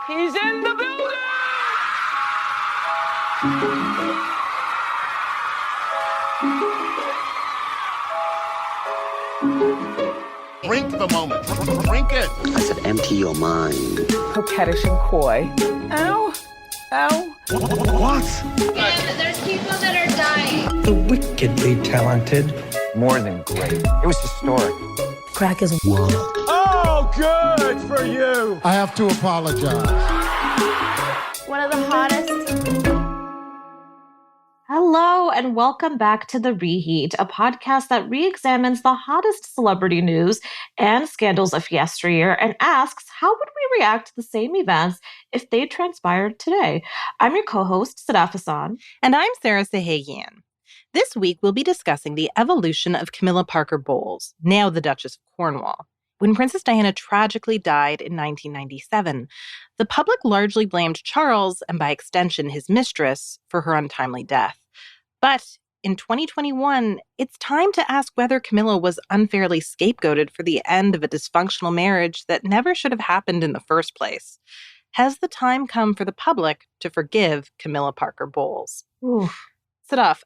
He's in the building! Drink the moment. Drink it. I said empty your mind. Coquettish and coy. Ow. Ow. What? Yeah, there's people that are dying. The wickedly talented. More than great. It was historic. Crack is World. Oh, good for you. I have to apologize. One of the hottest. Hello, and welcome back to The Reheat, a podcast that re-examines the hottest celebrity news and scandals of yesteryear and asks, how would we react to the same events if they transpired today? I'm your co-host, Sadaf and Sarah. And I'm Sarah Sahagian. This week, we'll be discussing the evolution of Camilla Parker Bowles, now the Duchess of Cornwall. When Princess Diana tragically died in 1997, the public largely blamed Charles, and by extension his mistress, for her untimely death. But in 2021, it's time to ask whether Camilla was unfairly scapegoated for the end of a dysfunctional marriage that never should have happened in the first place. Has the time come for the public to forgive Camilla Parker Bowles? Sadaf,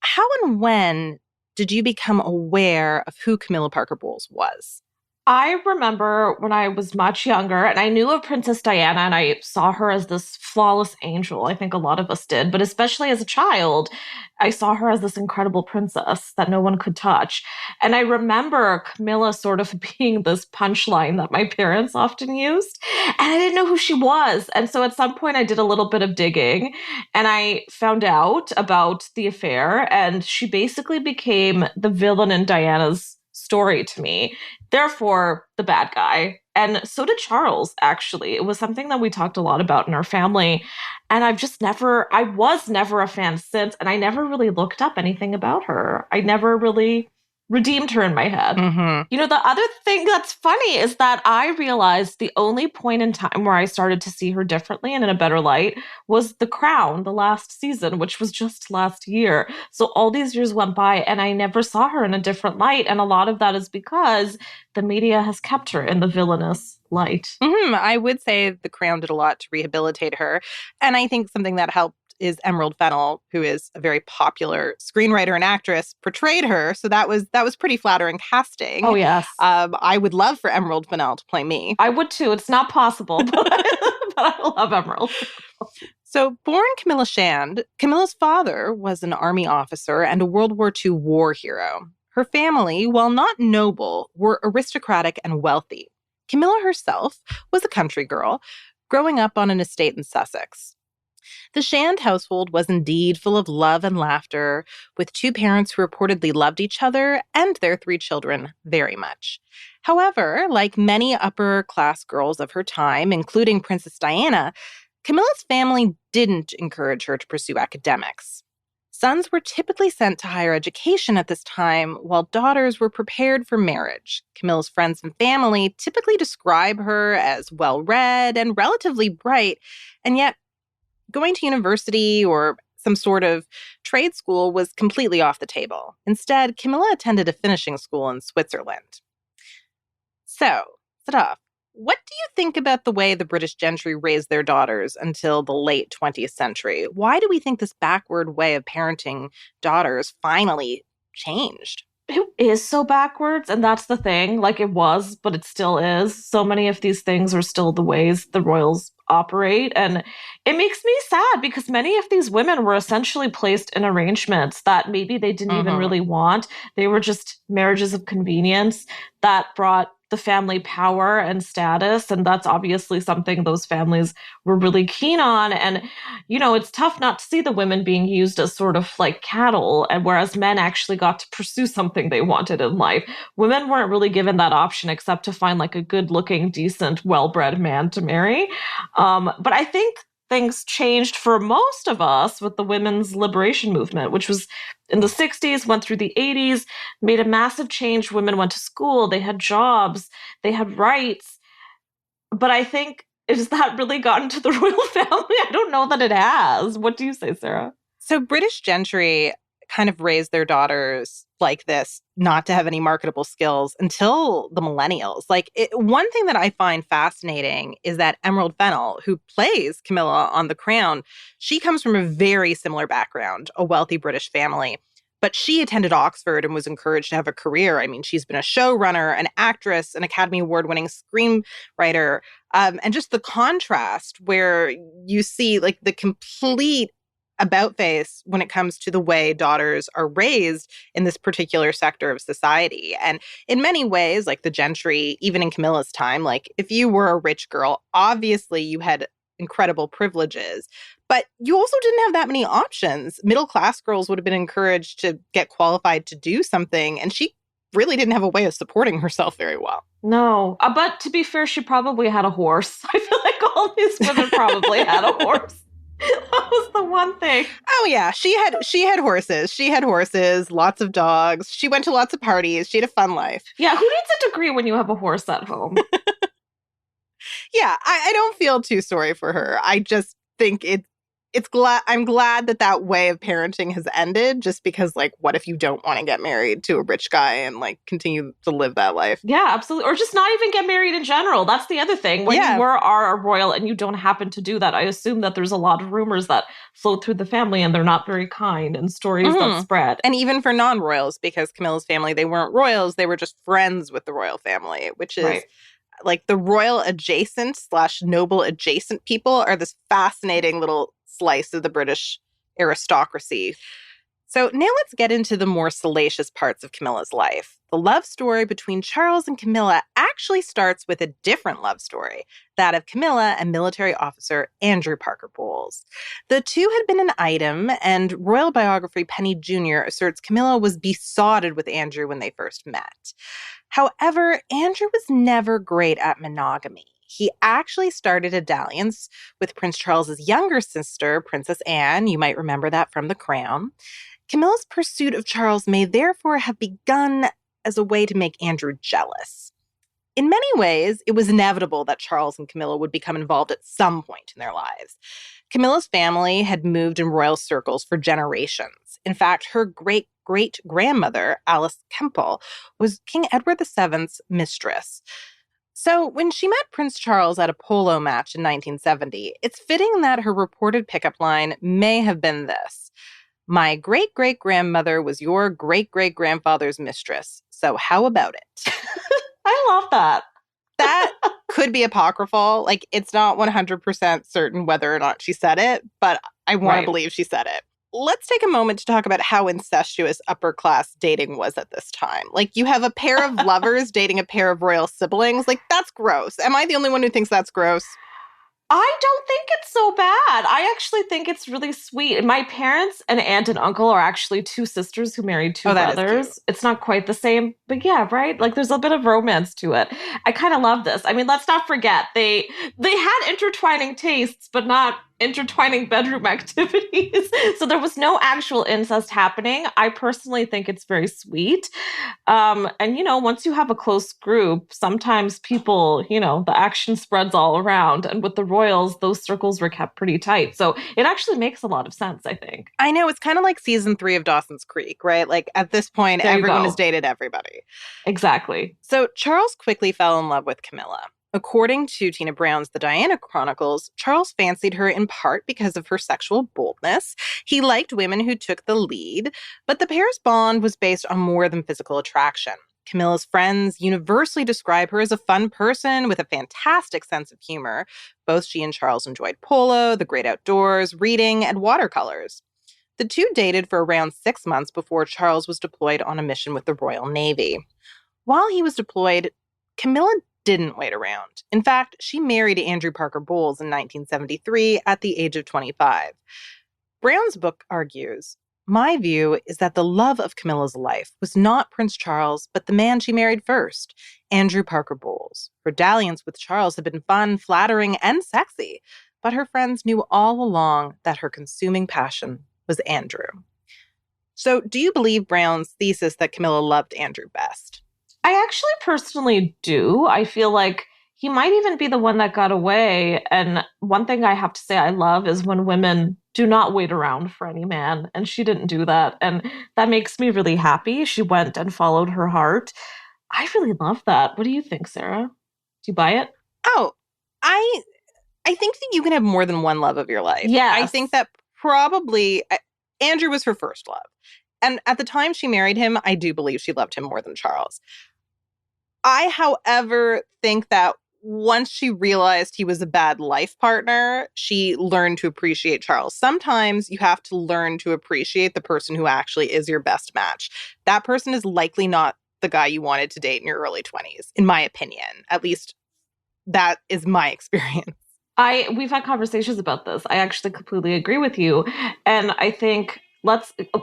how and when did you become aware of who Camilla Parker Bowles was? I remember when I was much younger, and I knew of Princess Diana, and I saw her as this flawless angel. I think a lot of us did, but especially as a child, I saw her as this incredible princess that no one could touch. And I remember Camilla sort of being this punchline that my parents often used, and I didn't know who she was. And so at some point I did a little bit of digging, and I found out about the affair, and she basically became the villain in Diana's story to me. Therefore, the bad guy. And so did Charles, actually. It was something that we talked a lot about in our family. And I was never a fan since, and I never really looked up anything about her. I never really redeemed her in my head. Mm-hmm. You know, the other thing that's funny is that I realized the only point in time where I started to see her differently and in a better light was The Crown, the last season, which was just last year. So all these years went by and I never saw her in a different light. And a lot of that is because the media has kept her in the villainous light. Mm-hmm. I would say The Crown did a lot to rehabilitate her. And I think something that helped is Emerald Fennell, who is a very popular screenwriter and actress, portrayed her. So that was pretty flattering casting. Oh, yes. I would love for Emerald Fennell to play me. I would too. It's not possible, but I love Emerald. So born Camilla Shand, Camilla's father was an army officer and a World War II war hero. Her family, while not noble, were aristocratic and wealthy. Camilla herself was a country girl, growing up on an estate in Sussex. The Shand household was indeed full of love and laughter, with two parents who reportedly loved each other and their three children very much. However, like many upper-class girls of her time, including Princess Diana, Camilla's family didn't encourage her to pursue academics. Sons were typically sent to higher education at this time, while daughters were prepared for marriage. Camilla's friends and family typically describe her as well-read and relatively bright, and yet going to university or some sort of trade school was completely off the table. Instead, Camilla attended a finishing school in Switzerland. So, Sadaf, what do you think about the way the British gentry raised their daughters until the late 20th century? Why do we think this backward way of parenting daughters finally changed? It is so backwards, and that's the thing. Like, it was, but it still is. So many of these things are still the ways the royals operate, and it makes me sad because many of these women were essentially placed in arrangements that maybe they didn't even really want. They were just marriages of convenience that brought the family power and status, and that's obviously something those families were really keen on. And, you know, it's tough not to see the women being used as sort of like cattle, and whereas men actually got to pursue something they wanted in life. Women weren't really given that option except to find like a good-looking, decent, well-bred man to marry. But I think things changed for most of us with the women's liberation movement, which was in the 60s, went through the 80s, made a massive change. Women went to school, they had jobs, they had rights. But I think, has that really gotten to the royal family? I don't know that it has. What do you say, Sarah? So British gentry kind of raised their daughters like this, not to have any marketable skills until the millennials. One thing that I find fascinating is that Emerald Fennell, who plays Camilla on The Crown, she comes from a very similar background, a wealthy British family. But she attended Oxford and was encouraged to have a career. I mean, she's been a showrunner, an actress, an Academy Award-winning screenwriter. And just the contrast where you see like the complete about face when it comes to the way daughters are raised in this particular sector of society. And in many ways, like the gentry, even in Camilla's time, like if you were a rich girl, obviously you had incredible privileges, but you also didn't have that many options. Middle-class girls would have been encouraged to get qualified to do something, and she really didn't have a way of supporting herself very well. No, but to be fair, she probably had a horse. I feel like all these women probably had a horse. That was the one thing. Oh yeah, she had horses. She had horses, lots of dogs. She went to lots of parties. She had a fun life. Yeah, who needs a degree when you have a horse at home? Yeah, I don't feel too sorry for her. I just think I'm glad that way of parenting has ended, just because, like, what if you don't want to get married to a rich guy and, like, continue to live that life? Yeah, absolutely. Or just not even get married in general. That's the other thing. When you are a royal and you don't happen to do that, I assume that there's a lot of rumors that float through the family and they're not very kind, and stories that spread. And even for non-royals, because Camilla's family, they weren't royals, they were just friends with the royal family, which is... Right. Like the royal adjacent / noble adjacent people are this fascinating little slice of the British aristocracy. So now let's get into the more salacious parts of Camilla's life. The love story between Charles and Camilla actually starts with a different love story, that of Camilla and military officer Andrew Parker Bowles. The two had been an item, and royal biographer Penny Jr. asserts Camilla was besotted with Andrew when they first met. However, Andrew was never great at monogamy. He actually started a dalliance with Prince Charles's younger sister, Princess Anne. You might remember that from The Crown. Camilla's pursuit of Charles may therefore have begun as a way to make Andrew jealous. In many ways, it was inevitable that Charles and Camilla would become involved at some point in their lives. Camilla's family had moved in royal circles for generations. In fact, her great-great-grandmother, Alice Kemple, was King Edward VII's mistress. So when she met Prince Charles at a polo match in 1970, it's fitting that her reported pickup line may have been this: "My great-great-grandmother was your great-great-grandfather's mistress, so how about it?" I love that. That could be apocryphal. Like, it's not 100% certain whether or not she said it, but I want to believe she said it. Let's take a moment to talk about how incestuous upper-class dating was at this time. Like, you have a pair of lovers dating a pair of royal siblings. Like, that's gross. Am I the only one who thinks that's gross? I don't think it's so bad. I actually think it's really sweet. My parents, an aunt and uncle, are actually two sisters who married two brothers. It's not quite the same, but yeah, right? Like, there's a bit of romance to it. I kind of love this. I mean, let's not forget, they had intertwining tastes, but not intertwining bedroom activities. So there was no actual incest happening. I personally think it's very sweet. And, you know, once you have a close group, sometimes people, you know, the action spreads all around. And with the royals, those circles were kept pretty tight. So it actually makes a lot of sense, I think. I know. It's kind of like season 3 of Dawson's Creek, right? Like, at this point, everyone has dated everybody. Exactly. So Charles quickly fell in love with Camilla. According to Tina Brown's The Diana Chronicles, Charles fancied her in part because of her sexual boldness. He liked women who took the lead, but the pair's bond was based on more than physical attraction. Camilla's friends universally describe her as a fun person with a fantastic sense of humor. Both she and Charles enjoyed polo, the great outdoors, reading, and watercolors. The two dated for around 6 months before Charles was deployed on a mission with the Royal Navy. While he was deployed, Camilla didn't wait around. In fact, she married Andrew Parker Bowles in 1973 at the age of 25. Brown's book argues, "My view is that the love of Camilla's life was not Prince Charles, but the man she married first, Andrew Parker Bowles. Her dalliance with Charles had been fun, flattering, and sexy, but her friends knew all along that her consuming passion was Andrew." So, do you believe Brown's thesis that Camilla loved Andrew best? I actually personally do. I feel like he might even be the one that got away. And one thing I have to say I love is when women do not wait around for any man. And she didn't do that. And that makes me really happy. She went and followed her heart. I really love that. What do you think, Sarah? Do you buy it? Oh, I think that you can have more than one love of your life. Yes. I think that probably Andrew was her first love. And at the time she married him, I do believe she loved him more than Charles. I, however, think that once she realized he was a bad life partner, she learned to appreciate Charles. Sometimes you have to learn to appreciate the person who actually is your best match. That person is likely not the guy you wanted to date in your early 20s, in my opinion. At least that is my experience. We've had conversations about this. I actually completely agree with you. And I think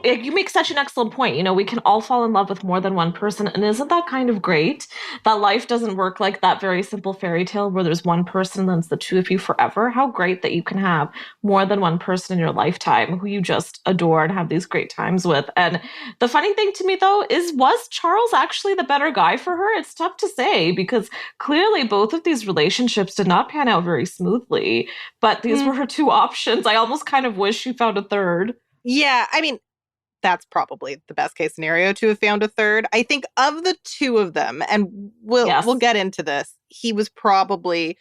you make such an excellent point. You know, we can all fall in love with more than one person. And isn't that kind of great that life doesn't work like that very simple fairy tale where there's one person and then it's the two of you forever? How great that you can have more than one person in your lifetime who you just adore and have these great times with. And the funny thing to me, though, was Charles actually the better guy for her? It's tough to say because clearly both of these relationships did not pan out very smoothly. But these were her two options. I almost kind of wish she found a third. Yeah, I mean, that's probably the best case scenario to have found a third. I think of the two of them, and we'll get into this, he was probably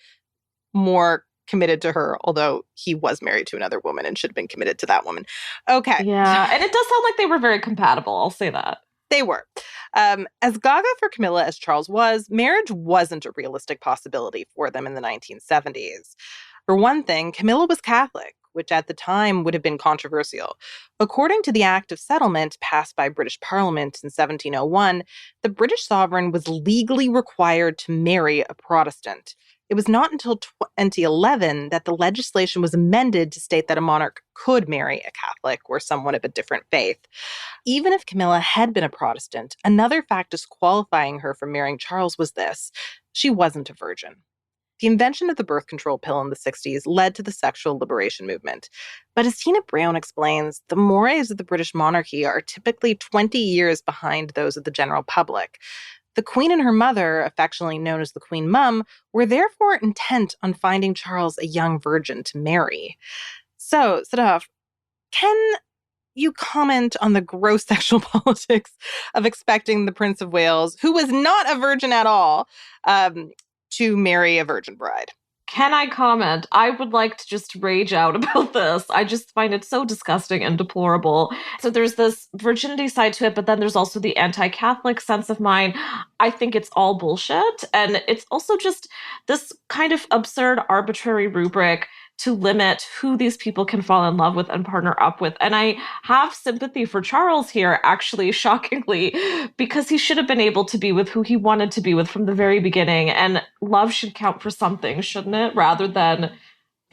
more committed to her, although he was married to another woman and should have been committed to that woman. Okay. Yeah, and it does sound like they were very compatible. I'll say that. They were. As gaga for Camilla as Charles was, marriage wasn't a realistic possibility for them in the 1970s. For one thing, Camilla was Catholic, which at the time would have been controversial. According to the Act of Settlement passed by British Parliament in 1701, the British sovereign was legally required to marry a Protestant. It was not until 2011 that the legislation was amended to state that a monarch could marry a Catholic or someone of a different faith. Even if Camilla had been a Protestant, another fact disqualifying her from marrying Charles was this: she wasn't a virgin. The invention of the birth control pill in the 60s led to the sexual liberation movement. But as Tina Brown explains, the mores of the British monarchy are typically 20 years behind those of the general public. The Queen and her mother, affectionately known as the Queen Mum, were therefore intent on finding Charles a young virgin to marry. So, Sadaf, can you comment on the gross sexual politics of expecting the Prince of Wales, who was not a virgin at all, to marry a virgin bride? Can I comment? I would like to just rage out about this. I just find it so disgusting and deplorable. So there's this virginity side to it, but then there's also the anti-Catholic sense of mine. I think it's all bullshit. And it's also just this kind of absurd, arbitrary rubric to limit who these people can fall in love with and partner up with. And I have sympathy for Charles here, actually, shockingly, because he should have been able to be with who he wanted to be with from the very beginning. And love should count for something, shouldn't it? Rather than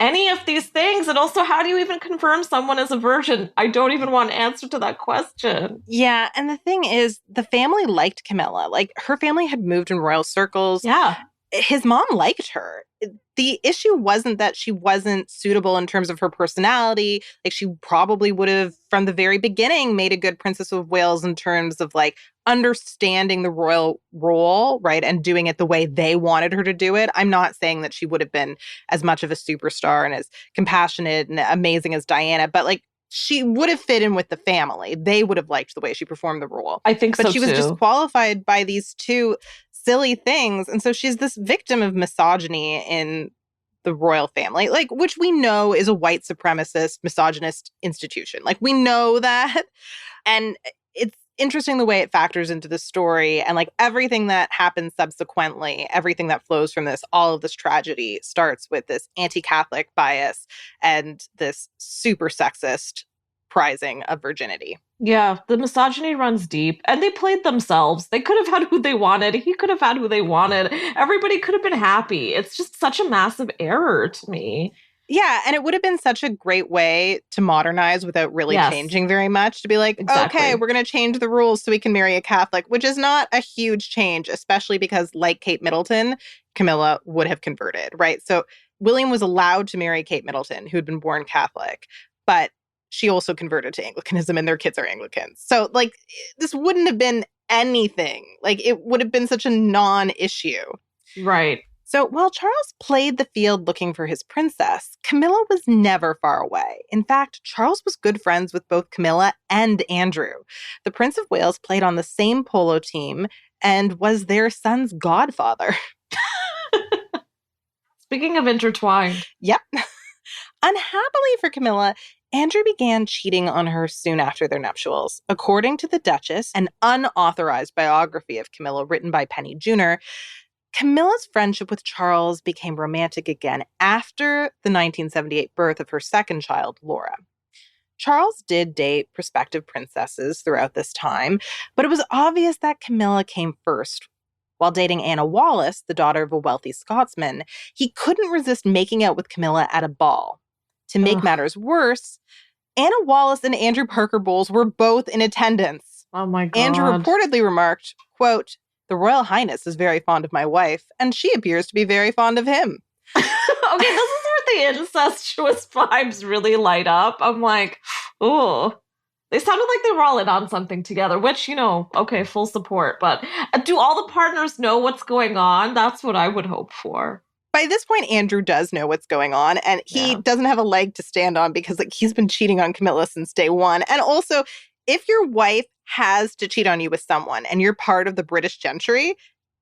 any of these things. And also, how do you even confirm someone is a virgin? I don't even want an answer to that question. Yeah, and the thing is, the family liked Camilla. Like, her family had moved in royal circles. Yeah. His mom liked her. The issue wasn't that she wasn't suitable in terms of her personality. Like, she probably would have, from the very beginning, made a good Princess of Wales in terms of, like, understanding the royal role, right, and doing it the way they wanted her to do it. I'm not saying that she would have been as much of a superstar and as compassionate and amazing as Diana, but, like, she would have fit in with the family. They would have liked the way she performed the role. I think so, But she was too. disqualified by these two silly things. And so she's this victim of misogyny in the royal family, like, which we know is a white supremacist, misogynist institution. Like, we know that. And it's interesting the way it factors into the story. And, like, everything that happens subsequently, everything that flows from this, all of this tragedy starts with this anti-Catholic bias and this super sexist prizing of virginity. Yeah, the misogyny runs deep, and they played themselves. They could have had who they wanted. He could have had who they wanted. Everybody could have been happy. It's just such a massive error to me. Yeah, and it would have been such a great way to modernize without really changing very much, to be like, okay, we're going to change the rules so we can marry a Catholic, which is not a huge change, especially because, like Kate Middleton, Camilla would have converted, right? So William was allowed to marry Kate Middleton, who had been born Catholic, but she also converted to Anglicanism and their kids are Anglicans. So, like, this wouldn't have been anything. Like, it would have been such a non-issue. Right. So while Charles played the field looking for his princess, Camilla was never far away. In fact, Charles was good friends with both Camilla and Andrew. The Prince of Wales played on the same polo team and was their son's godfather. Speaking of intertwined. Yep. Unhappily for Camilla, Andrew began cheating on her soon after their nuptials. According to the Duchess, an unauthorized biography of Camilla written by Penny Junor, Camilla's friendship with Charles became romantic again after the 1978 birth of her second child, Laura. Charles did date prospective princesses throughout this time, but it was obvious that Camilla came first. While dating Anna Wallis, the daughter of a wealthy Scotsman, he couldn't resist making out with Camilla at a ball. To make matters worse, Anna Wallis and Andrew Parker Bowles were both in attendance. Oh my God. Andrew reportedly remarked, quote, "The Royal Highness is very fond of my wife, and she appears to be very fond of him." Okay, this is where the incestuous vibes really light up. I'm like, oh, they sounded like they were all in on something together, which, okay, full support. But do all the partners know what's going on? That's what I would hope for. By this point, Andrew does know what's going on, and he doesn't have a leg to stand on because he's been cheating on Camilla since day one. And also, if your wife has to cheat on you with someone and you're part of the British gentry,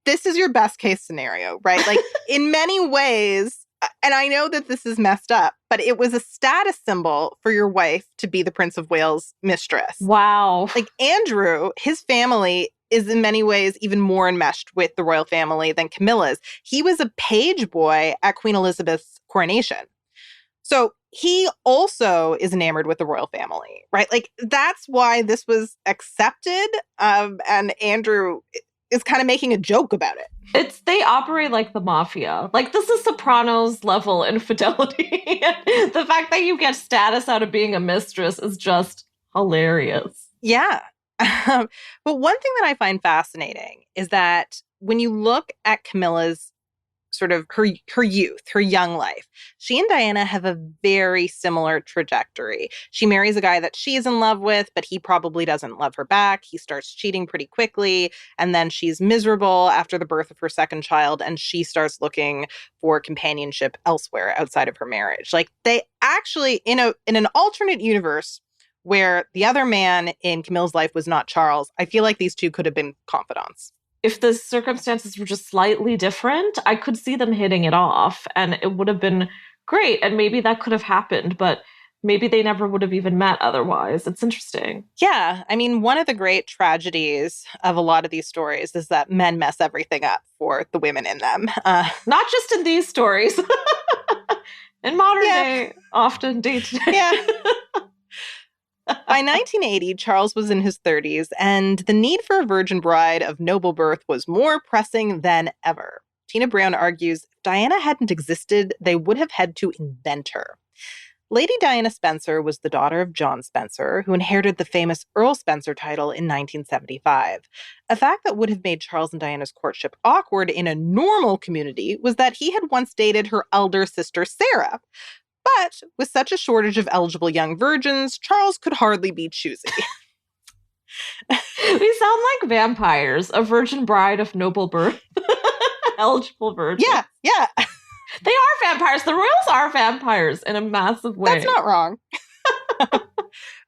this is your best case scenario, right? Like, in many ways, and I know that this is messed up, but it was a status symbol for your wife to be the Prince of Wales' mistress. Wow. Like, Andrew, his family is in many ways even more enmeshed with the royal family than Camilla's. He was a page boy at Queen Elizabeth's coronation. So he also is enamored with the royal family, right? Like, that's why this was accepted. And Andrew is kind of making a joke about it. They operate like the mafia. Like, this is Sopranos level infidelity. The fact that you get status out of being a mistress is just hilarious. Yeah. But one thing that I find fascinating is that when you look at Camilla's sort of her youth, her young life, she and Diana have a very similar trajectory. She marries a guy that she's in love with, but he probably doesn't love her back. He starts cheating pretty quickly, and then she's miserable after the birth of her second child, and she starts looking for companionship elsewhere outside of her marriage. Like, they actually, in an alternate universe where the other man in Camilla's life was not Charles, I feel like these two could have been confidants. If the circumstances were just slightly different, I could see them hitting it off and it would have been great. And maybe that could have happened, but maybe they never would have even met otherwise. It's interesting. Yeah. I mean, one of the great tragedies of a lot of these stories is that men mess everything up for the women in them. Not just in these stories. In modern day, often day to day. Yeah. By 1980, Charles was in his 30s, and the need for a virgin bride of noble birth was more pressing than ever. Tina Brown argues if Diana hadn't existed, they would have had to invent her. Lady Diana Spencer was the daughter of John Spencer, who inherited the famous Earl Spencer title in 1975. A fact that would have made Charles and Diana's courtship awkward in a normal community was that he had once dated her elder sister, Sarah. But with such a shortage of eligible young virgins, Charles could hardly be choosy. We sound like vampires, a virgin bride of noble birth. Eligible virgin. Yeah. They are vampires. The royals are vampires in a massive way. That's not wrong.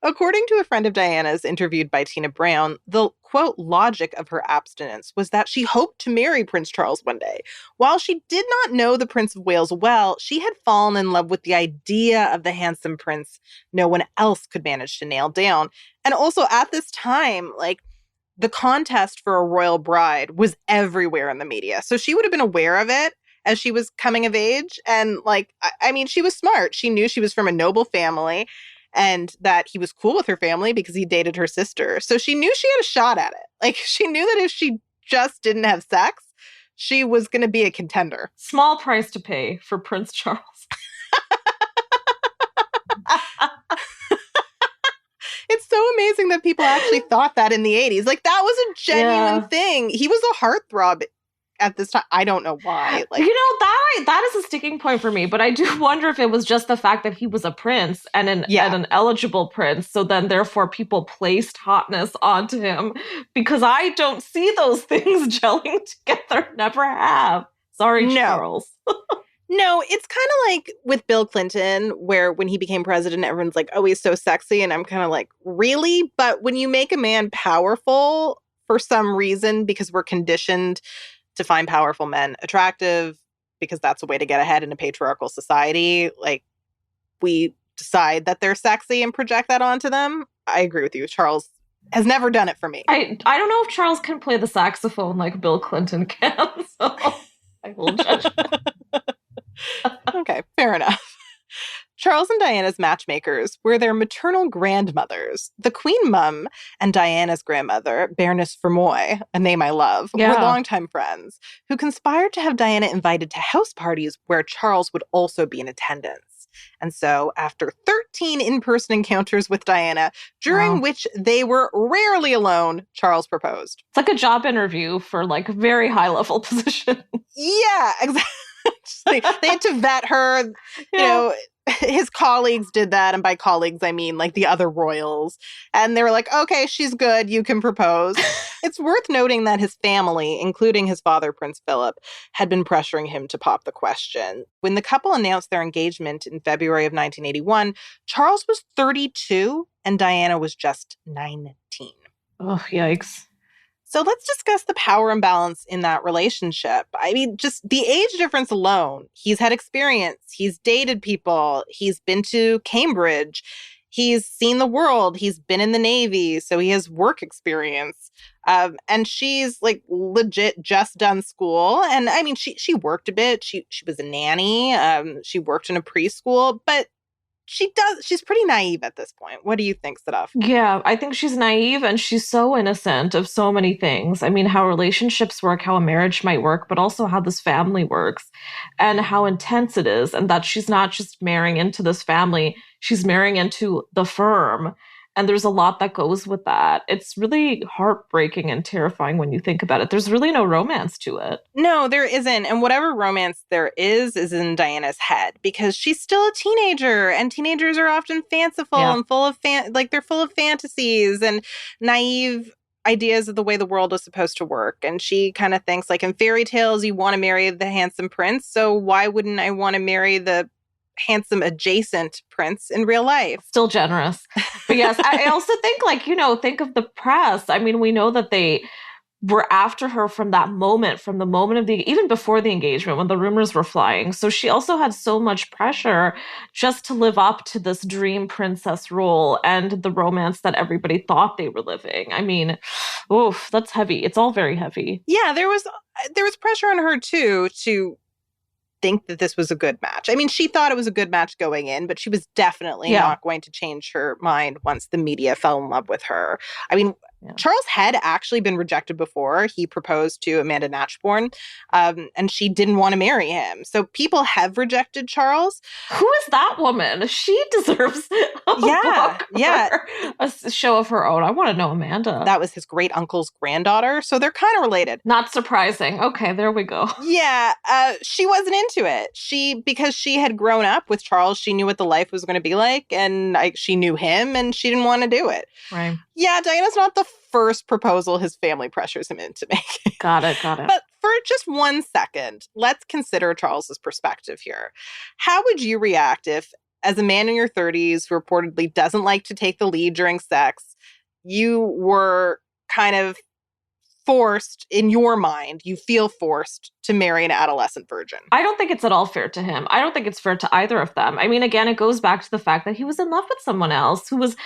According to a friend of Diana's interviewed by Tina Brown, the, quote, logic of her abstinence was that she hoped to marry Prince Charles one day. While she did not know the Prince of Wales well, she had fallen in love with the idea of the handsome prince no one else could manage to nail down. And also at this time, like, the contest for a royal bride was everywhere in the media. So she would have been aware of it as she was coming of age. And, like, I mean, she was smart. She knew she was from a noble family and that he was cool with her family because he dated her sister. So she knew she had a shot at it. Like, she knew that if she just didn't have sex, she was going to be a contender. Small price to pay for Prince Charles. It's so amazing that people actually thought that in the 80s. Like, that was a genuine thing. He was a heartthrob at this time. I don't know why. Like, that is a sticking point for me. But I do wonder if it was just the fact that he was a prince and an eligible prince. So then, therefore, people placed hotness onto him because I don't see those things gelling together. Never have. Sorry, No. Charles. No, it's kind of like with Bill Clinton, where when he became president, everyone's like, oh, he's so sexy. And I'm kind of like, really? But when you make a man powerful for some reason, because we're conditioned to find powerful men attractive, because that's a way to get ahead in a patriarchal society, like we decide that they're sexy and project that onto them. I agree with you. Charles has never done it for me. I don't know if Charles can play the saxophone like Bill Clinton can, so I will judge. Okay, fair enough. Charles and Diana's matchmakers were their maternal grandmothers. The Queen Mum and Diana's grandmother, Baroness Fermoy, a name I love, were longtime friends who conspired to have Diana invited to house parties where Charles would also be in attendance. And so, after 13 in-person encounters with Diana, during which they were rarely alone, Charles proposed. It's like a job interview for like a very high-level position. Yeah, exactly. They had to vet her. You know, his colleagues did that. And by colleagues, I mean like the other royals. And they were like, okay, she's good. You can propose. It's worth noting that his family, including his father, Prince Philip, had been pressuring him to pop the question. When the couple announced their engagement in February of 1981, Charles was 32 and Diana was just 19. Oh, yikes. So let's discuss the power imbalance in that relationship. I mean, just the age difference alone. He's had experience. He's dated people. He's been to Cambridge. He's seen the world. He's been in the Navy. So he has work experience. And she's like legit just done school. And I mean, she worked a bit. She was a nanny. She worked in a preschool. But she's pretty naive at this point. What do you think, Sadaf? Yeah, I think she's naive and she's so innocent of so many things. I mean, how relationships work, how a marriage might work, but also how this family works and how intense it is. And that she's not just marrying into this family, she's marrying into the firm. And there's a lot that goes with that. It's really heartbreaking and terrifying when you think about it. There's really no romance to it. No, there isn't. And whatever romance there is in Diana's head because she's still a teenager and teenagers are often fanciful and full of they're full of fantasies and naive ideas of the way the world is supposed to work. And she kind of thinks like in fairy tales, you want to marry the handsome prince. So why wouldn't I want to marry the handsome adjacent prince in real life? Still generous. But yes, I also think like, think of the press. I mean, we know that they were after her from the moment of even before the engagement when the rumors were flying. So she also had so much pressure just to live up to this dream princess role and the romance that everybody thought they were living. I mean, oof, that's heavy. It's all very heavy. Yeah, there was pressure on her too to think that this was a good match. I mean, she thought it was a good match going in, but she was definitely not going to change her mind once the media fell in love with her. I mean, Charles had actually been rejected before. He proposed to Amanda Natchborn, and she didn't want to marry him. So people have rejected Charles. Who is that woman? She deserves a book or a show of her own. I want to know Amanda. That was his great uncle's granddaughter. So they're kind of related. Not surprising. Okay, there we go. Yeah, she wasn't into it. Because she had grown up with Charles, she knew what the life was going to be like, and she knew him, and she didn't want to do it. Right. Yeah, Diana's not the first proposal his family pressures him into making. Got it. But for just 1 second, let's consider Charles's perspective here. How would you react if, as a man in your 30s who reportedly doesn't like to take the lead during sex, you were kind of forced, in your mind, you feel forced to marry an adolescent virgin? I don't think it's at all fair to him. I don't think it's fair to either of them. I mean, again, it goes back to the fact that he was in love with someone else who was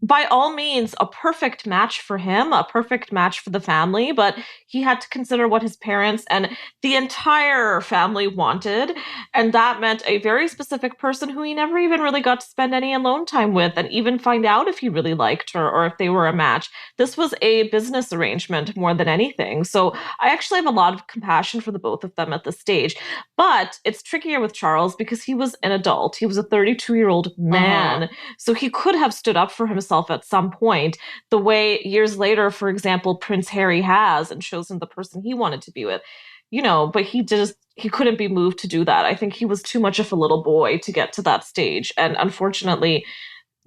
by all means a perfect match for him, a perfect match for the family, but he had to consider what his parents and the entire family wanted, and that meant a very specific person who he never even really got to spend any alone time with and even find out if he really liked her or if they were a match. This was a business arrangement more than anything. So I actually have a lot of compassion for the both of them at this stage, but it's trickier with Charles because he was an adult. He was a 32-year-old man, so he could have stood up for himself at some point, the way years later, for example, Prince Harry has and chosen the person he wanted to be with, but he couldn't be moved to do that. I think he was too much of a little boy to get to that stage. And unfortunately,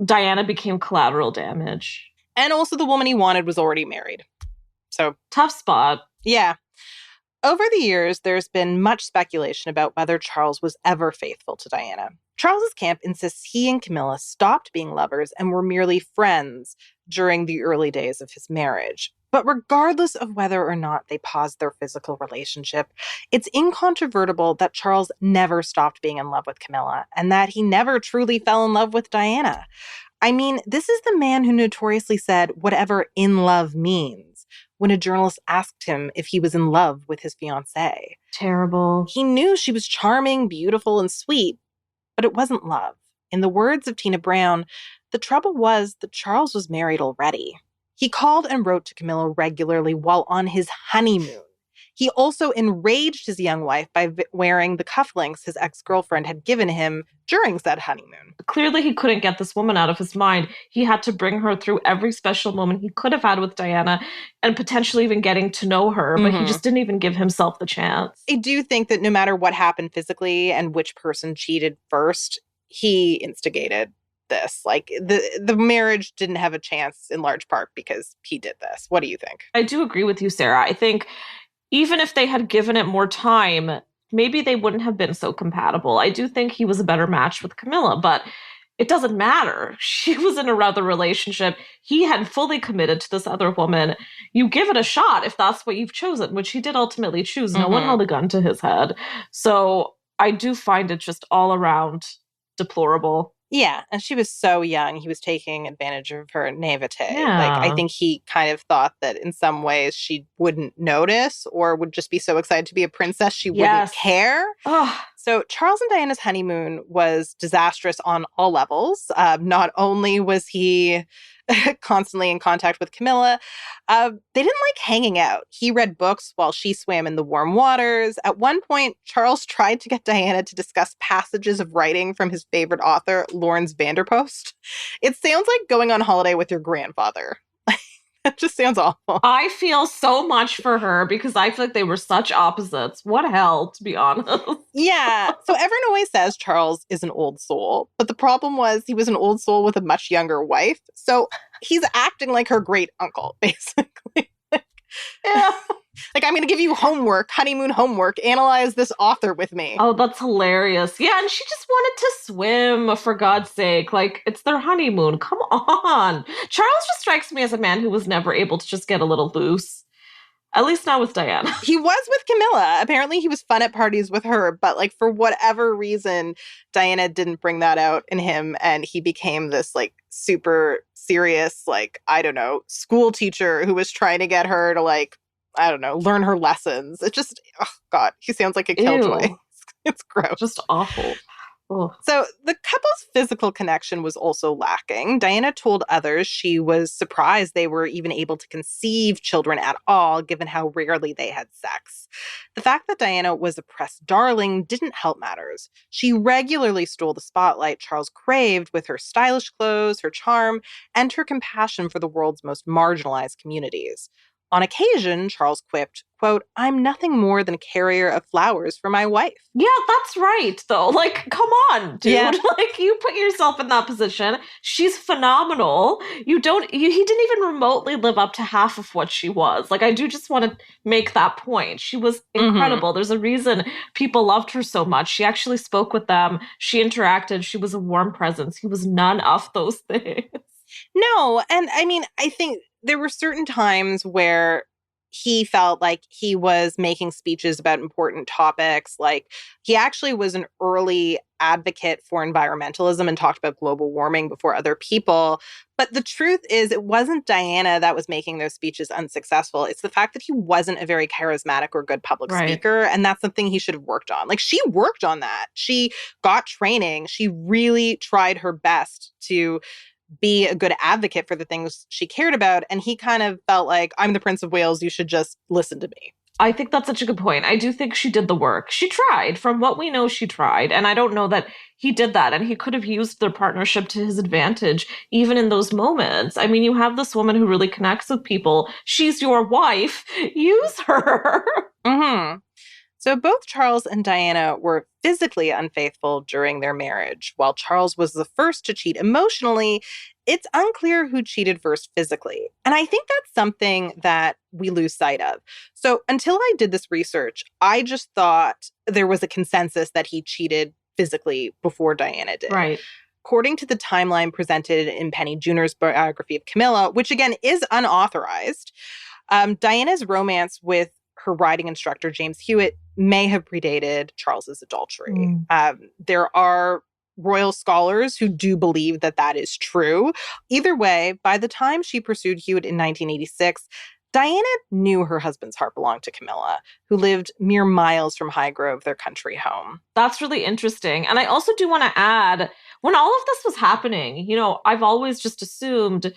Diana became collateral damage. And also the woman he wanted was already married. So tough spot. Yeah. Over the years, there's been much speculation about whether Charles was ever faithful to Diana. Charles's camp insists he and Camilla stopped being lovers and were merely friends during the early days of his marriage. But regardless of whether or not they paused their physical relationship, it's incontrovertible that Charles never stopped being in love with Camilla and that he never truly fell in love with Diana. I mean, this is the man who notoriously said whatever in love means when a journalist asked him if he was in love with his fiancée. Terrible. He knew she was charming, beautiful, and sweet, but it wasn't love. In the words of Tina Brown, the trouble was that Charles was married already. He called and wrote to Camilla regularly while on his honeymoon. He also enraged his young wife by wearing the cufflinks his ex-girlfriend had given him during said honeymoon. Clearly, he couldn't get this woman out of his mind. He had to bring her through every special moment he could have had with Diana and potentially even getting to know her, but he just didn't even give himself the chance. I do think that no matter what happened physically and which person cheated first, he instigated this. Like, the marriage didn't have a chance in large part because he did this. What do you think? I do agree with you, Sarah. I think even if they had given it more time, maybe they wouldn't have been so compatible. I do think he was a better match with Camilla, but it doesn't matter. She was in another relationship. He had fully committed to this other woman. You give it a shot if that's what you've chosen, which he did ultimately choose. No one held a gun to his head. So I do find it just all around deplorable. Yeah, and she was so young. He was taking advantage of her naivete. Yeah. Like, I think he kind of thought that in some ways she wouldn't notice or would just be so excited to be a princess she wouldn't care. Oh. So Charles and Diana's honeymoon was disastrous on all levels. Not only was he constantly in contact with Camilla, they didn't like hanging out. He read books while she swam in the warm waters. At one point, Charles tried to get Diana to discuss passages of writing from his favorite author, Lawrence Vanderpost. It sounds like going on holiday with your grandfather. It just sounds awful. I feel so much for her because I feel like they were such opposites. What hell, to be honest. Yeah. So everyone always says Charles is an old soul, but the problem was he was an old soul with a much younger wife. So he's acting like her great uncle, basically. Yeah. Like, I'm going to give you homework, honeymoon homework. Analyze this author with me. Oh, that's hilarious. Yeah, and she just wanted to swim, for God's sake. Like, it's their honeymoon. Come on. Charles just strikes me as a man who was never able to just get a little loose. At least not with Diana. He was with Camilla. Apparently he was fun at parties with her, but like for whatever reason, Diana didn't bring that out in him, and he became this like super serious, like, I don't know, school teacher who was trying to get her to like, I don't know, learn her lessons. It just, oh God, he sounds like a killjoy. It's gross. Just awful. Ugh. So the couple's physical connection was also lacking. Diana told others she was surprised they were even able to conceive children at all, given how rarely they had sex. The fact that Diana was a press darling didn't help matters. She regularly stole the spotlight Charles craved with her stylish clothes, her charm, and her compassion for the world's most marginalized communities. On occasion, Charles quipped, quote, "I'm nothing more than a carrier of flowers for my wife." Yeah, that's right, though. Like, come on, dude. Yeah. Like, you put yourself in that position. She's phenomenal. He didn't even remotely live up to half of what she was. Like, I do just want to make that point. She was incredible. There's a reason people loved her so much. She actually spoke with them. She interacted. She was a warm presence. He was none of those things. No, and I mean, I think there were certain times where he felt like he was making speeches about important topics. Like, he actually was an early advocate for environmentalism and talked about global warming before other people. But the truth is, it wasn't Diana that was making those speeches unsuccessful. It's the fact that he wasn't a very charismatic or good public speaker. And that's something he should have worked on. Like, she worked on that. She got training. She really tried her best to be a good advocate for the things she cared about. And he kind of felt like, I'm the Prince of Wales, you should just listen to me. I think that's such a good point. I do think she did the work. She tried. From what we know, she tried. And I don't know that he did that. And he could have used their partnership to his advantage, even in those moments. I mean, you have this woman who really connects with people. She's your wife. Use her. So both Charles and Diana were physically unfaithful during their marriage. While Charles was the first to cheat emotionally, it's unclear who cheated first physically. And I think that's something that we lose sight of. So until I did this research, I just thought there was a consensus that he cheated physically before Diana did. Right. According to the timeline presented in Penny Junor's biography of Camilla, which again is unauthorized, Diana's romance with her riding instructor, James Hewitt, may have predated Charles's adultery. There are royal scholars who do believe that that is true. Either way, by the time she pursued Hewitt in 1986, Diana knew her husband's heart belonged to Camilla, who lived mere miles from Highgrove, their country home. That's really interesting. And I also do want to add, when all of this was happening, I've always just assumed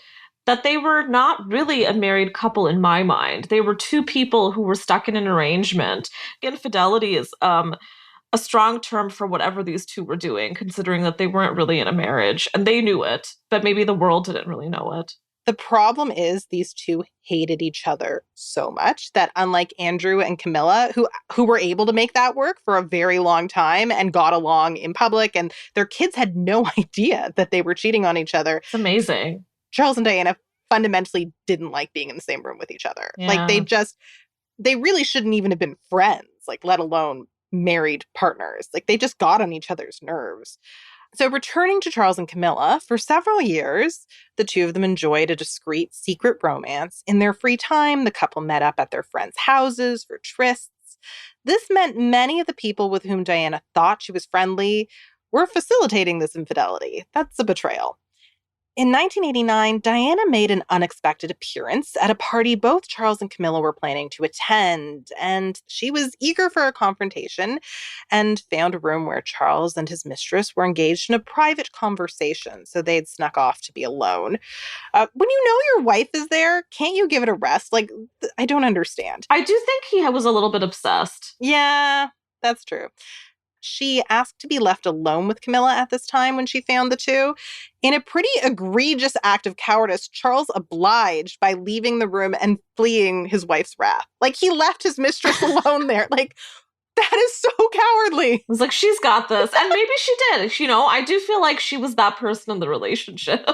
that they were not really a married couple in my mind. They were two people who were stuck in an arrangement. Infidelity is a strong term for whatever these two were doing, considering that they weren't really in a marriage. And they knew it, but maybe the world didn't really know it. The problem is these two hated each other so much that unlike Andrew and Camilla, who were able to make that work for a very long time and got along in public, and their kids had no idea that they were cheating on each other. It's amazing. Charles and Diana fundamentally didn't like being in the same room with each other. Yeah. Like they really shouldn't even have been friends, like let alone married partners. Like they just got on each other's nerves. So returning to Charles and Camilla, for several years, the two of them enjoyed a discreet, secret romance. In their free time, the couple met up at their friends' houses for trysts. This meant many of the people with whom Diana thought she was friendly were facilitating this infidelity. That's a betrayal. In 1989, Diana made an unexpected appearance at a party both Charles and Camilla were planning to attend, and she was eager for a confrontation and found a room where Charles and his mistress were engaged in a private conversation, so they'd snuck off to be alone. When you know your wife is there, can't you give it a rest? Like, I don't understand. I do think he was a little bit obsessed. Yeah, that's true. She asked to be left alone with Camilla at this time when she found the two. In a pretty egregious act of cowardice, Charles obliged by leaving the room and fleeing his wife's wrath. Like, he left his mistress alone there. Like, that is so cowardly. It was like, she's got this. And maybe she did. I do feel like she was that person in the relationship.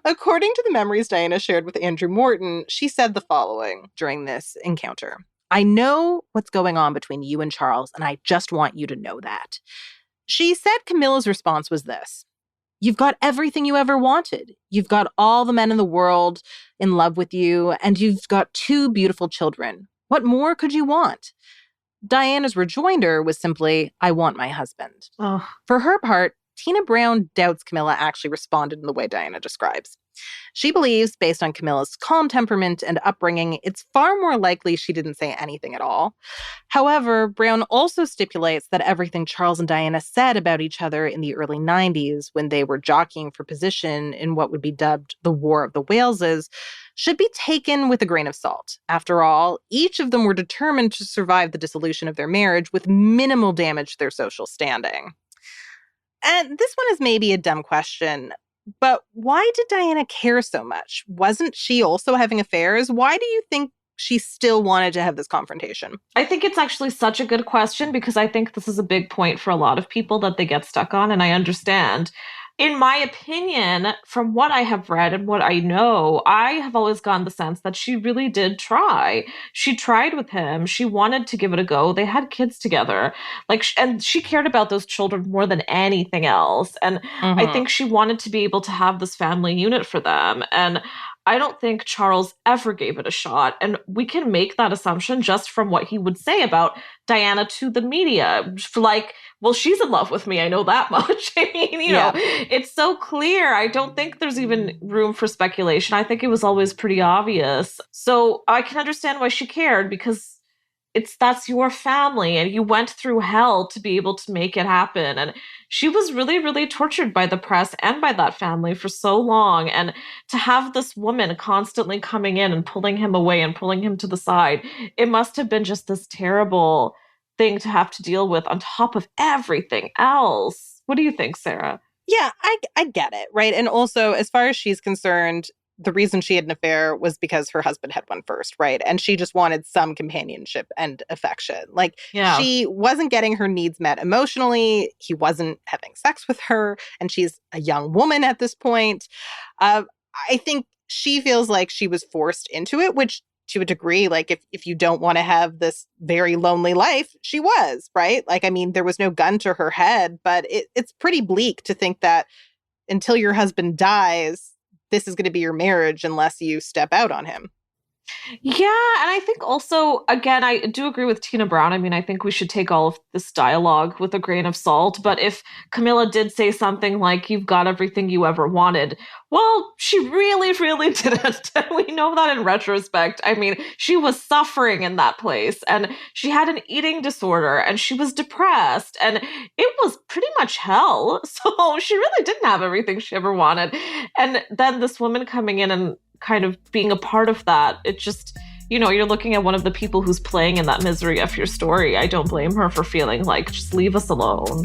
According to the memories Diana shared with Andrew Morton, she said the following during this encounter. I know what's going on between you and Charles, and I just want you to know that. She said Camilla's response was this. You've got everything you ever wanted. You've got all the men in the world in love with you, and you've got two beautiful children. What more could you want? Diana's rejoinder was simply, I want my husband. Oh. For her part, Tina Brown doubts Camilla actually responded in the way Diana describes. She believes, based on Camilla's calm temperament and upbringing, it's far more likely she didn't say anything at all. However, Brown also stipulates that everything Charles and Diana said about each other in the early 90s, when they were jockeying for position in what would be dubbed the War of the Waleses, should be taken with a grain of salt. After all, each of them were determined to survive the dissolution of their marriage with minimal damage to their social standing. And this one is maybe a dumb question, but why did Diana care so much? Wasn't she also having affairs? Why do you think she still wanted to have this confrontation? I think it's actually such a good question because I think this is a big point for a lot of people that they get stuck on, and I understand. In my opinion, from what I have read and what I know, I have always gotten the sense that she really did try. She tried with him. She wanted to give it a go. They had kids together. And she cared about those children more than anything else. And I think she wanted to be able to have this family unit for them. And I don't think Charles ever gave it a shot. And we can make that assumption just from what he would say about Diana to the media. Well, she's in love with me. I know that much. I mean, you know, it's so clear. I don't think there's even room for speculation. I think it was always pretty obvious. So I can understand why she cared, because that's your family and you went through hell to be able to make it happen. And she was really, really tortured by the press and by that family for so long. And to have this woman constantly coming in and pulling him away and pulling him to the side, it must have been just this terrible thing to have to deal with on top of everything else. What do you think, Sarah? Yeah, I get it, right? And also, as far as she's concerned, the reason she had an affair was because her husband had one first, right? And she just wanted some companionship and affection. She wasn't getting her needs met emotionally. He wasn't having sex with her. And she's a young woman at this point. I think she feels like she was forced into it, which to a degree, like if you don't want to have this very lonely life, she was, right? Like, I mean, there was no gun to her head, but it's pretty bleak to think that until your husband dies, this is going to be your marriage unless you step out on him. Yeah, and I think also, again, I do agree with Tina Brown. I mean, I think we should take all of this dialogue with a grain of salt. But if Camilla did say something like, you've got everything you ever wanted, well, she really, really didn't. We know that in retrospect. I mean, she was suffering in that place, and she had an eating disorder, and she was depressed, and it was pretty much hell. So she really didn't have everything she ever wanted. And then this woman coming in and kind of being a part of that, it just, you're looking at one of the people who's playing in that misery of your story. I don't blame her for feeling like, just leave us alone.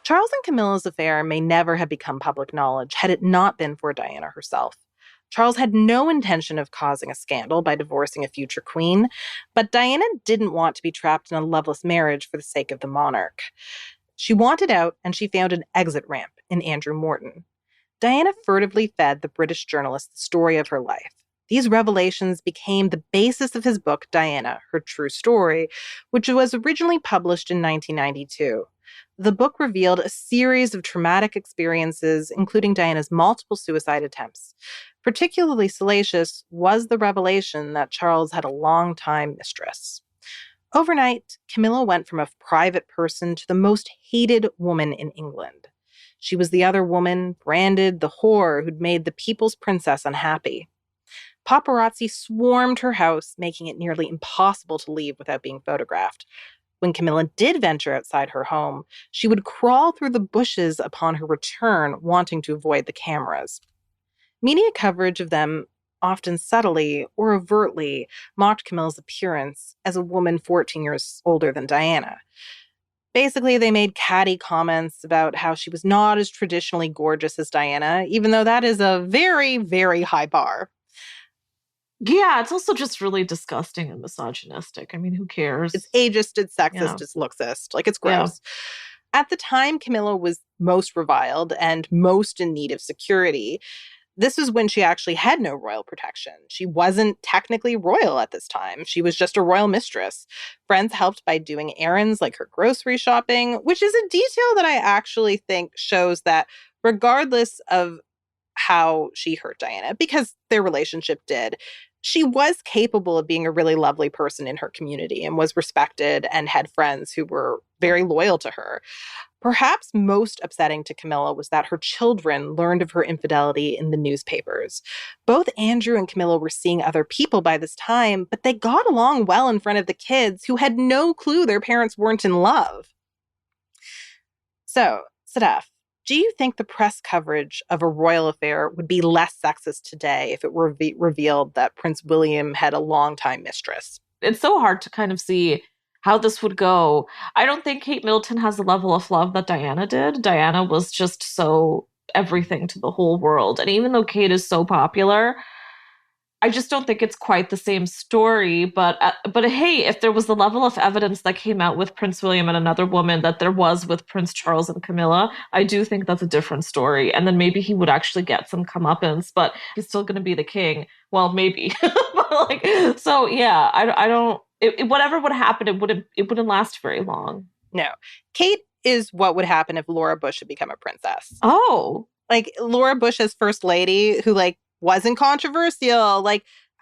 Charles and Camilla's affair may never have become public knowledge had it not been for Diana herself. Charles had no intention of causing a scandal by divorcing a future queen, but Diana didn't want to be trapped in a loveless marriage for the sake of the monarch. She wanted out, and she found an exit ramp in Andrew Morton. Diana furtively fed the British journalist the story of her life. These revelations became the basis of his book, Diana, Her True Story, which was originally published in 1992. The book revealed a series of traumatic experiences, including Diana's multiple suicide attempts. Particularly salacious was the revelation that Charles had a long-time mistress. Overnight, Camilla went from a private person to the most hated woman in England. She was the other woman, branded the whore who'd made the people's princess unhappy. Paparazzi swarmed her house, making it nearly impossible to leave without being photographed. When Camilla did venture outside her home, she would crawl through the bushes upon her return, wanting to avoid the cameras. Media coverage of them, often subtly or overtly, mocked Camilla's appearance as a woman 14 years older than Diana. Basically, they made catty comments about how she was not as traditionally gorgeous as Diana, even though that is a very, very high bar. Yeah, it's also just really disgusting and misogynistic. I mean, who cares? It's ageist, it's sexist, it's looksist. Like, it's gross. Yeah. At the time, Camilla was most reviled and most in need of security. This was when she actually had no royal protection. She wasn't technically royal at this time. She was just a royal mistress. Friends helped by doing errands like her grocery shopping, which is a detail that I actually think shows that regardless of how she hurt Diana, because their relationship did, she was capable of being a really lovely person in her community and was respected and had friends who were very loyal to her. Perhaps most upsetting to Camilla was that her children learned of her infidelity in the newspapers. Both Andrew and Camilla were seeing other people by this time, but they got along well in front of the kids who had no clue their parents weren't in love. So, Sadaf, do you think the press coverage of a royal affair would be less sexist today if it were revealed that Prince William had a longtime mistress? It's so hard to kind of see how this would go. I don't think Kate Middleton has the level of love that Diana did. Diana was just so everything to the whole world. And even though Kate is so popular, I just don't think it's quite the same story. But hey, if there was the level of evidence that came out with Prince William and another woman that there was with Prince Charles and Camilla, I do think that's a different story. And then maybe he would actually get some comeuppance, but he's still going to be the king. Well, maybe. So yeah, I don't. Whatever would happen, it wouldn't last very long. No, Kate is what would happen if Laura Bush had become a princess. Oh, like Laura Bush as first lady, who wasn't controversial,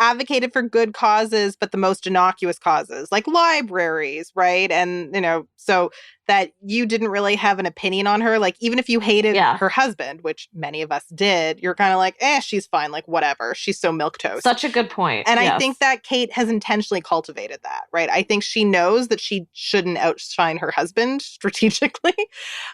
advocated for good causes, but the most innocuous causes, like libraries, right? And, so that you didn't really have an opinion on her. Even if you hated her husband, which many of us did, you're kind of like, she's fine. Whatever. She's so milquetoast. Such a good point. And yes. I think that Kate has intentionally cultivated that, right? I think she knows that she shouldn't outshine her husband strategically.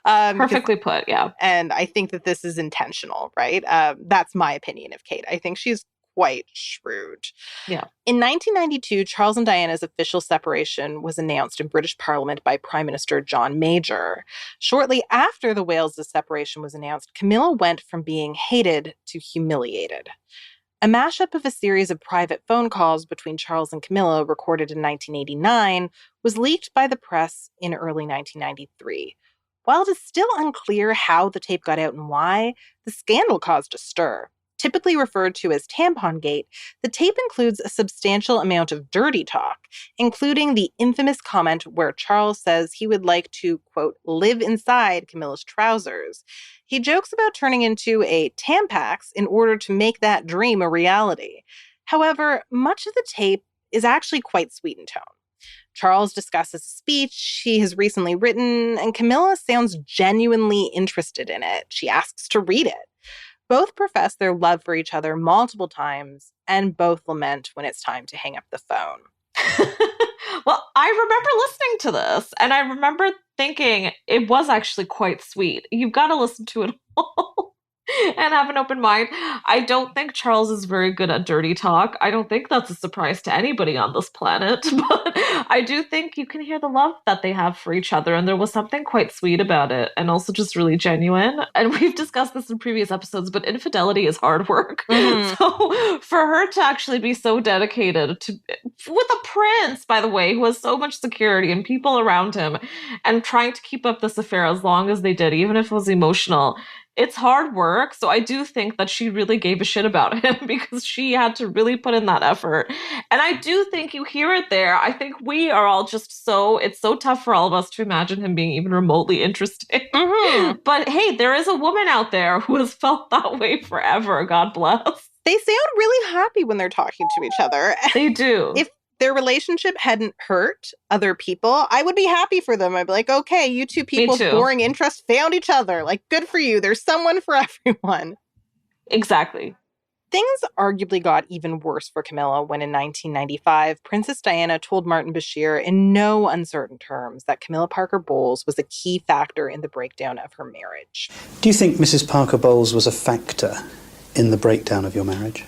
Perfectly put, yeah. And I think that this is intentional, right? That's my opinion of Kate. I think she's quite shrewd. Yeah. In 1992, Charles and Diana's official separation was announced in British Parliament by Prime Minister John Major. Shortly after the Wales' separation was announced, Camilla went from being hated to humiliated. A mashup of a series of private phone calls between Charles and Camilla recorded in 1989 was leaked by the press in early 1993. While it is still unclear how the tape got out and why, the scandal caused a stir. Typically referred to as Tampon Gate, the tape includes a substantial amount of dirty talk, including the infamous comment where Charles says he would like to, quote, live inside Camilla's trousers. He jokes about turning into a Tampax in order to make that dream a reality. However, much of the tape is actually quite sweet in tone. Charles discusses a speech he has recently written, and Camilla sounds genuinely interested in it. She asks to read it. Both profess their love for each other multiple times, and both lament when it's time to hang up the phone. Well, I remember listening to this, and I remember thinking it was actually quite sweet. You've got to listen to it all and have an open mind. I don't think Charles is very good at dirty talk. I don't think that's a surprise to anybody on this planet, but I do think you can hear the love that they have for each other, and there was something quite sweet about it, and also just really genuine. And we've discussed this in previous episodes, but infidelity is hard work. Mm-hmm. So for her to actually be so dedicated to, with a prince, by the way, who has so much security and people around him, and trying to keep up this affair as long as they did, even if it was emotional, it's hard work. So I do think that she really gave a shit about him because she had to really put in that effort. And I do think you hear it there. I think we are all just it's so tough for all of us to imagine him being even remotely interesting. Mm-hmm. But hey, there is a woman out there who has felt that way forever. God bless. They sound really happy when they're talking to each other. They do. If their relationship hadn't hurt other people, I would be happy for them. I'd be like, okay, you two people's boring interests found each other. Like, good for you. There's someone for everyone. Exactly. Things arguably got even worse for Camilla when in 1995, Princess Diana told Martin Bashir in no uncertain terms that Camilla Parker Bowles was a key factor in the breakdown of her marriage. Do you think Mrs. Parker Bowles was a factor in the breakdown of your marriage?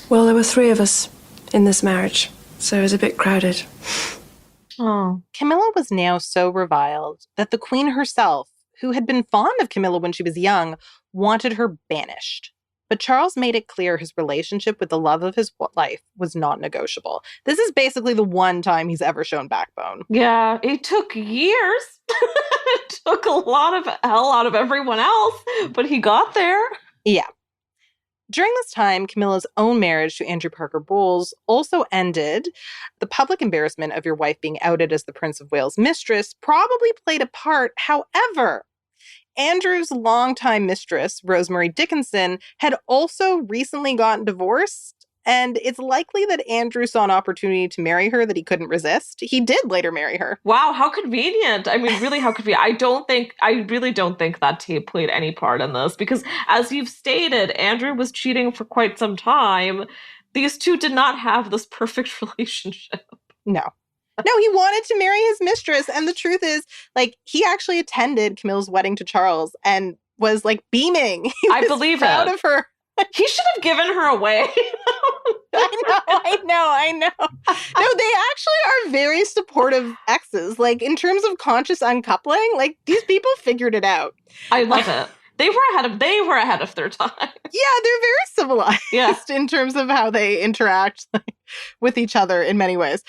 Well, there were 3 of us in this marriage, so it was a bit crowded. Oh. Camilla was now so reviled that the Queen herself, who had been fond of Camilla when she was young, wanted her banished. But Charles made it clear his relationship with the love of his life was not negotiable. This is basically the one time he's ever shown backbone. Yeah, it took years. It took a lot of hell out of everyone else, but he got there. Yeah. During this time, Camilla's own marriage to Andrew Parker Bowles also ended. The public embarrassment of your wife being outed as the Prince of Wales' mistress probably played a part. However, Andrew's longtime mistress, Rosemary Dickinson, had also recently gotten divorced, and it's likely that Andrew saw an opportunity to marry her that he couldn't resist. He did later marry her. Wow, how convenient. I mean, really, how convenient. I really don't think that tape played any part in this, because as you've stated, Andrew was cheating for quite some time. These two did not have this perfect relationship. No, he wanted to marry his mistress. And the truth is, like, he actually attended Camilla's wedding to Charles and was, like, beaming. He was believe proud it. of her. He should have given her away. I know. No, they actually are very supportive exes. Like, in terms of conscious uncoupling, like, these people figured it out. I love it. They were ahead of their time. Yeah, they're very civilized in terms of how they interact with each other in many ways.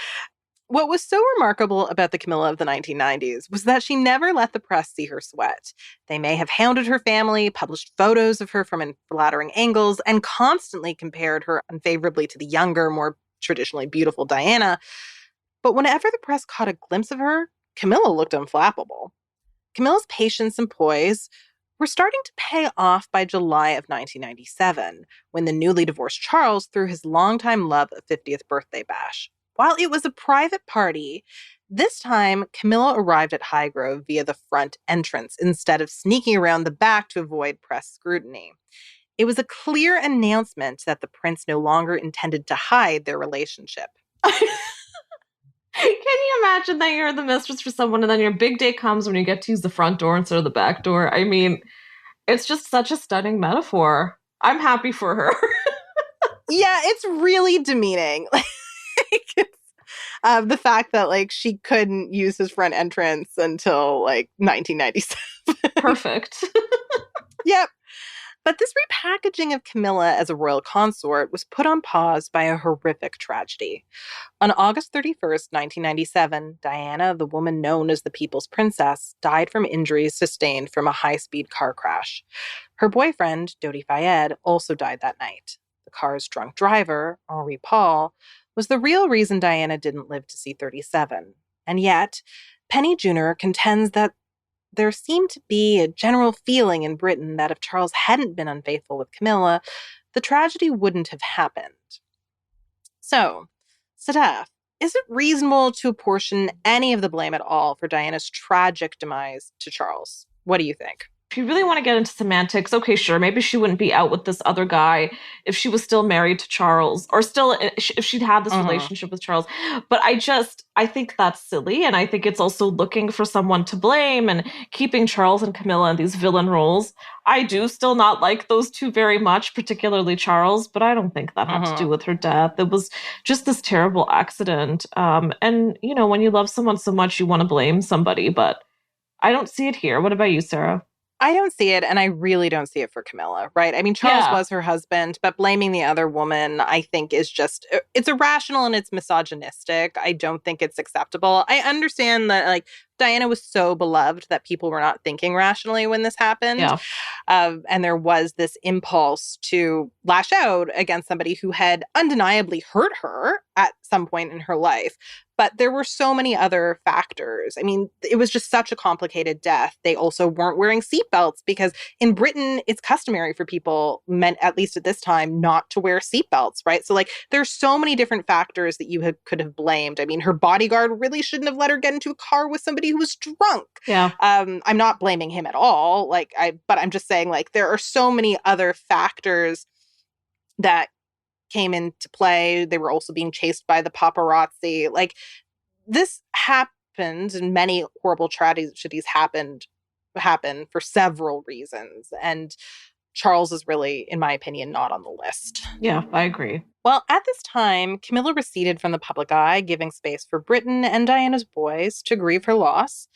What was so remarkable about the Camilla of the 1990s was that she never let the press see her sweat. They may have hounded her family, published photos of her from unflattering angles, and constantly compared her unfavorably to the younger, more traditionally beautiful Diana. But whenever the press caught a glimpse of her, Camilla looked unflappable. Camilla's patience and poise were starting to pay off by July of 1997, when the newly divorced Charles threw his longtime love a 50th birthday bash. While it was a private party, this time Camilla arrived at Highgrove via the front entrance instead of sneaking around the back to avoid press scrutiny. It was a clear announcement that the prince no longer intended to hide their relationship. Can you imagine that you're the mistress for someone and then your big day comes when you get to use the front door instead of the back door? I mean, it's just such a stunning metaphor. I'm happy for her. Yeah, it's really demeaning. The fact that, like, she couldn't use his front entrance until, like, 1997. Perfect. Yep. But this repackaging of Camilla as a royal consort was put on pause by a horrific tragedy. On August 31st, 1997, Diana, the woman known as the People's Princess, died from injuries sustained from a high-speed car crash. Her boyfriend, Dodi Fayed, also died that night. The car's drunk driver, Henri Paul, was the real reason Diana didn't live to see 37. And yet, Penny Junor contends that there seemed to be a general feeling in Britain that if Charles hadn't been unfaithful with Camilla, the tragedy wouldn't have happened. So, Sadaf, is it reasonable to apportion any of the blame at all for Diana's tragic demise to Charles? What do you think? If you really want to get into semantics, okay, sure, maybe she wouldn't be out with this other guy if she was still married to Charles, or still if she'd had this relationship with Charles. But I think that's silly, and I think it's also looking for someone to blame and keeping Charles and Camilla in these villain roles. I do still not like those two very much, particularly Charles, but I don't think that had to do with her death. It was just this terrible accident. And, you know, when you love someone so much, you want to blame somebody, but I don't see it here. What about you, Sarah? I don't see it, and I really don't see it for Camilla, right? I mean, Charles was her husband, but blaming the other woman, I think, is just, it's irrational and it's misogynistic. I don't think it's acceptable. I understand that, like, Diana was so beloved that people were not thinking rationally when this happened. Yeah. And there was this impulse to lash out against somebody who had undeniably hurt her at some point in her life. But there were so many other factors. I mean, it was just such a complicated death. They also weren't wearing seatbelts because in Britain, it's customary for people, at least at this time, not to wear seatbelts, right? So, like, there's so many different factors that you could have blamed. I mean, her bodyguard really shouldn't have let her get into a car with somebody who was drunk. Yeah. I'm not blaming him at all. But I'm just saying, like, there are so many other factors that came into play. They were also being chased by the paparazzi. Like, this happened, and many horrible tragedies happen for several reasons. And Charles is really, in my opinion, not on the list. Yeah, I agree. Well, at this time, Camilla receded from the public eye, giving space for Britain and Diana's boys to grieve her loss.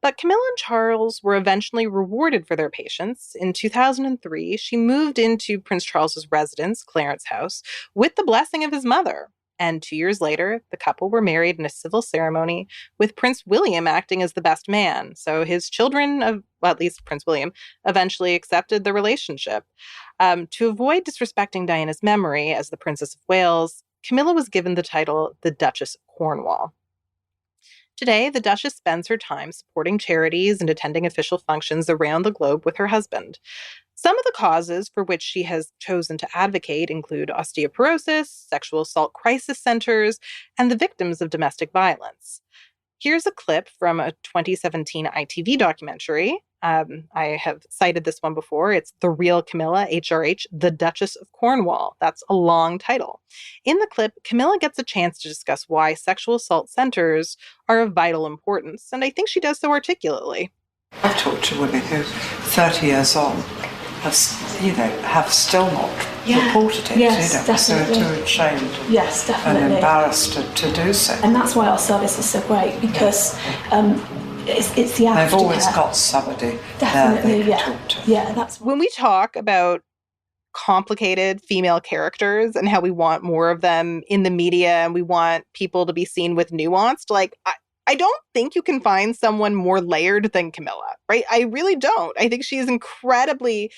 But Camilla and Charles were eventually rewarded for their patience. In 2003, she moved into Prince Charles's residence, Clarence House, with the blessing of his mother. And 2 years later, the couple were married in a civil ceremony, with Prince William acting as the best man. So his children, at least Prince William, eventually accepted the relationship. To avoid disrespecting Diana's memory as the Princess of Wales, Camilla was given the title the Duchess of Cornwall. Today, the Duchess spends her time supporting charities and attending official functions around the globe with her husband. Some of the causes for which she has chosen to advocate include osteoporosis, sexual assault crisis centers, and the victims of domestic violence. Here's a clip from a 2017 ITV documentary. I have cited this one before. It's The Real Camilla, HRH, The Duchess of Cornwall. That's a long title. In the clip, Camilla gets a chance to discuss why sexual assault centers are of vital importance, and I think she does so articulately. I've talked to women who, 30 years on, have still not reported it. Yes, definitely. So too ashamed yes, definitely. and embarrassed to do so. And that's why our service is so great, because it's the aftercare. They've always got somebody definitely, there they can talk to. Yeah, that's when we talk about complicated female characters and how we want more of them in the media and we want people to be seen with nuance, like I don't think you can find someone more layered than Camilla, right? I really don't. I think she is incredibly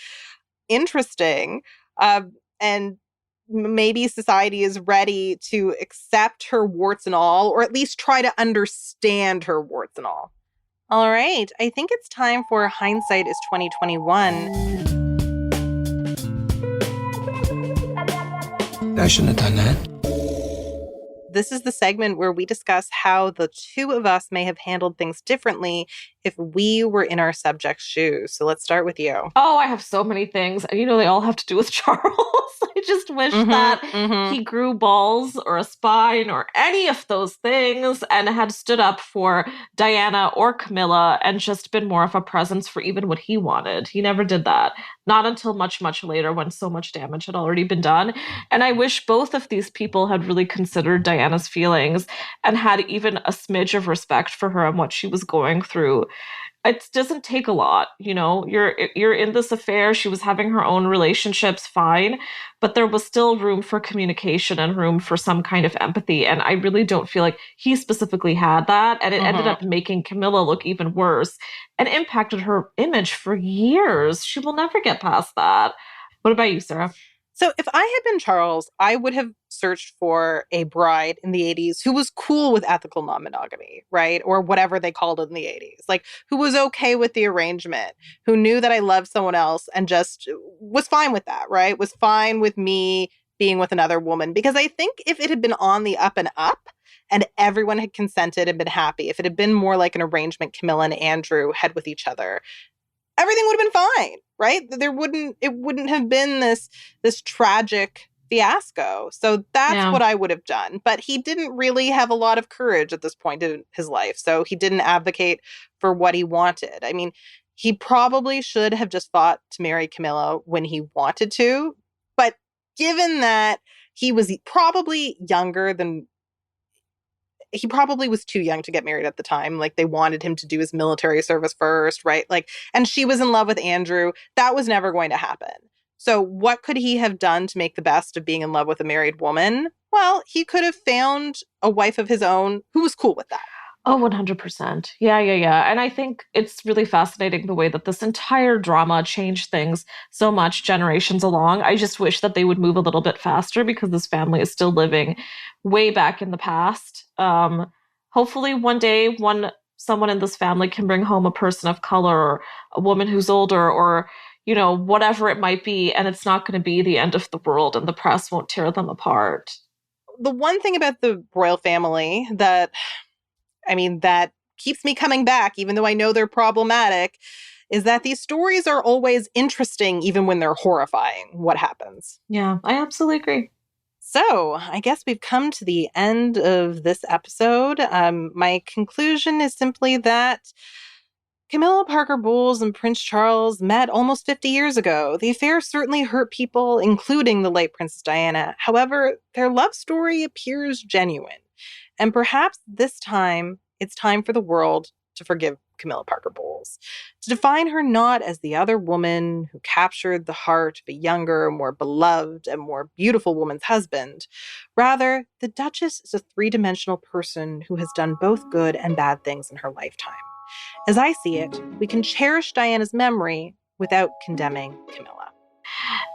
interesting, and maybe society is ready to accept her warts and all, or at least try to understand her warts and all. All right, I think it's time for Hindsight is 2021. I shouldn't have done that. This is the segment where we discuss how the two of us may have handled things differently if we were in our subject's shoes. So let's start with you. Oh, I have so many things. And they all have to do with Charles. I just wish that he grew balls or a spine or any of those things and had stood up for Diana or Camilla and just been more of a presence for even what he wanted. He never did that. Not until much, much later when so much damage had already been done. And I wish both of these people had really considered Diana's feelings and had even a smidge of respect for her and what she was going through. it doesn't take a lot. You're in this affair. She was having her own relationships, fine, but there was still room for communication and room for some kind of empathy. And I really don't feel like he specifically had that. And it ended up making Camilla look even worse and impacted her image for years. She will never get past that. What about you, Sarah? So if I had been Charles, I would have searched for a bride in the 80s who was cool with ethical non-monogamy, right? Or whatever they called it in the 80s. Like, who was okay with the arrangement, who knew that I loved someone else and just was fine with that, right? Was fine with me being with another woman. Because I think if it had been on the up and up and everyone had consented and been happy, if it had been more like an arrangement Camilla and Andrew had with each other, everything would have been fine, right? It wouldn't have been this tragic fiasco. So that's what I would have done. But he didn't really have a lot of courage at this point in his life. So he didn't advocate for what he wanted. I mean, he probably should have just fought to marry Camilla when he wanted to. But given that he was probably younger than he probably was too young to get married at the time. Like, they wanted him to do his military service first, right? Like, and she was in love with Andrew. That was never going to happen. So what could he have done to make the best of being in love with a married woman? Well, he could have found a wife of his own who was cool with that. Oh, 100%. Yeah. And I think it's really fascinating the way that this entire drama changed things so much generations along. I just wish that they would move a little bit faster because this family is still living way back in the past. Hopefully one day someone in this family can bring home a person of color or a woman who's older or, whatever it might be. And it's not going to be the end of the world and the press won't tear them apart. The one thing about the royal family that keeps me coming back, even though I know they're problematic, is that these stories are always interesting, even when they're horrifying, what happens. Yeah, I absolutely agree. So I guess we've come to the end of this episode. My conclusion is simply that Camilla Parker Bowles and Prince Charles met almost 50 years ago. The affair certainly hurt people, including the late Princess Diana. However, their love story appears genuine. And perhaps this time, it's time for the world to forgive Camilla Parker Bowles, to define her not as the other woman who captured the heart of a younger, more beloved, and more beautiful woman's husband. Rather, the Duchess is a three-dimensional person who has done both good and bad things in her lifetime. As I see it, we can cherish Diana's memory without condemning Camilla.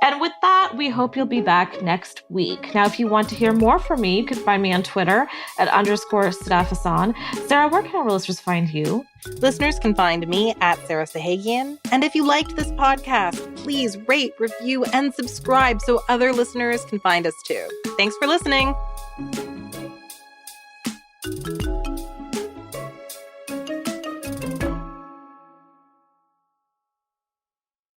And with that, we hope you'll be back next week. Now, if you want to hear more from me, you can find me on Twitter at _Sadaf. Sarah, where can our listeners find you? Listeners can find me at Sarah Sahagian. And if you liked this podcast, please rate, review, and subscribe so other listeners can find us too. Thanks for listening.